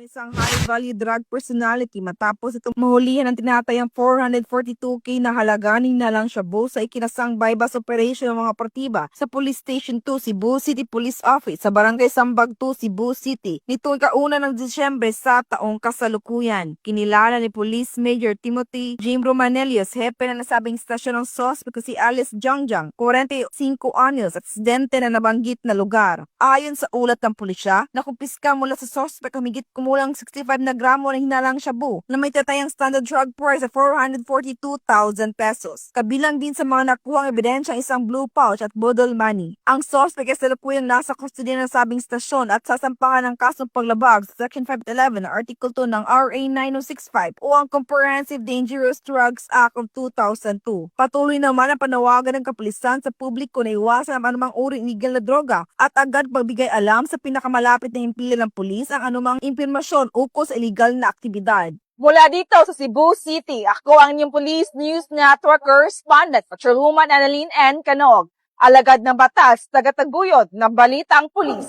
ng isang high-value drug personality matapos itong mahulihan ng tinatayang 442K na halaga na lang shabu sa ikinasang bypass operation ng mga partiba sa Police Station 2, Cebu City Police Office sa Barangay Sambag 2, Cebu City. Nitong ika-1 ng Disyembre sa taong kasalukuyan. Kinilala ni Police Major Timothy Jim Romanelius, hepe na nasabing istasyon ng suspect si Alice Jangjang, 45 anyos, at aksidente na nabanggit na lugar. Ayon sa ulat ng pulisya, nakumpiska mula sa suspect humigit kumulang 65 na gramo ng hinalang shabu na may tatayang standard drug price sa 442,000 pesos. Kabilang din sa mga nakuhang ebidensya ang isang blue pouch at bodol money. Ang suspect ay salukuyang nasa kustodiya ng sabing stasyon at sasampahan ng kasong paglabag sa Section 511 na Article 2 ng RA 9065 o ang Comprehensive Dangerous Drugs Act of 2002. Patuloy naman ang panawagan ng kapulisan sa publiko na iwasan ang anumang uri ng illegal na droga at agad pagbigay alam sa pinakamalapit na himpilan ng pulis ang anumang impormasyon ukol sa illegal na aktibidad. Mula dito sa Cebu City, ako ang inyong Police News Network Correspondent, Patrolwoman Annalyn N. Canog. Alagad ng batas, tagataguyod ng balitang pulis.